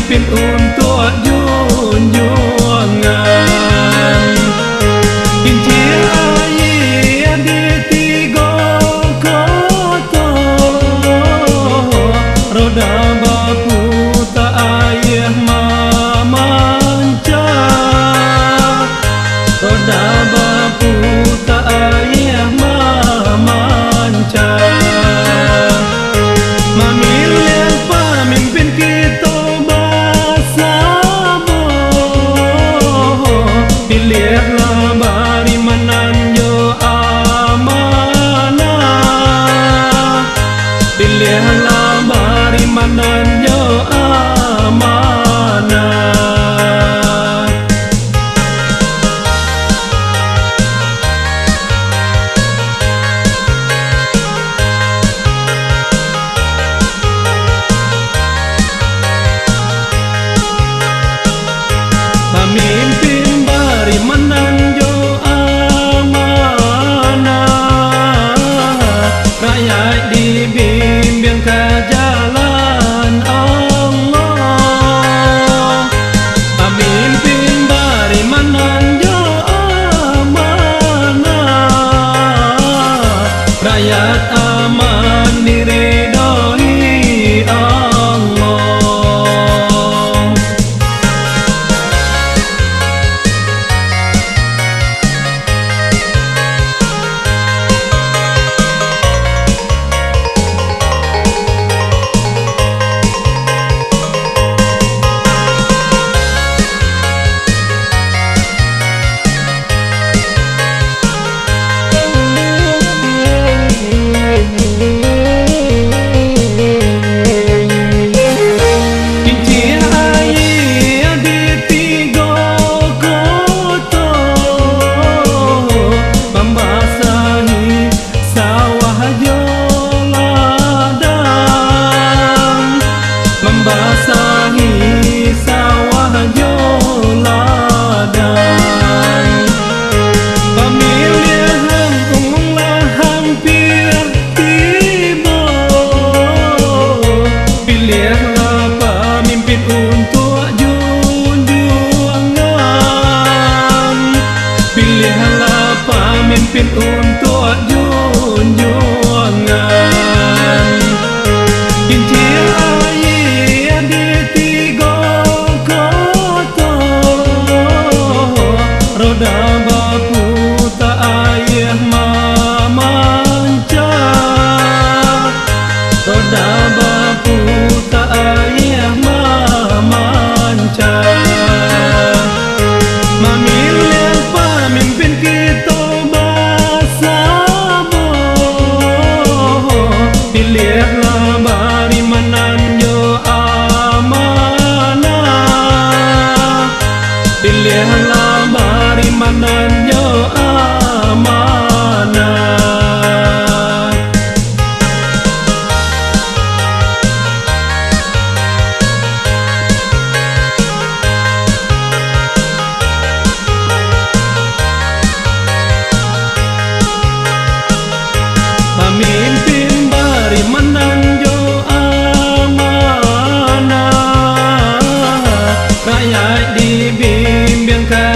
pemimpin untuk junjungan. Kincir air di tiga kota, roda baku tak air memancar, roda baku tak air memancar. Memilih pemimpin kita bersama, pilihlah bari menanjung amanah, pilihlah bari menanjung amanah. Pemimpin bari menanjung amanah, rakyat dibimbing ke jalan Allah. Pemimpin bari menanjung amanah, rakyat aman diridhoi Allah. Kincir air di tiga kota, membasahi sawah ladang, membasahi sawah ladang. Pemilihan umumlah hampir tiba, pilihlah pemimpin untuk junjungan, pilihlah pemimpin untuk junjungan. Kincir air di tiga kota, roda baku tak air memancar, roda baku tak air memancar. Memilih pemimpin kita bersama, pilihlah bari menanjung amanah, pilihlah bari menanjung amanah. Pemimpin bari menanjung amanah, rakyat dibimbing ke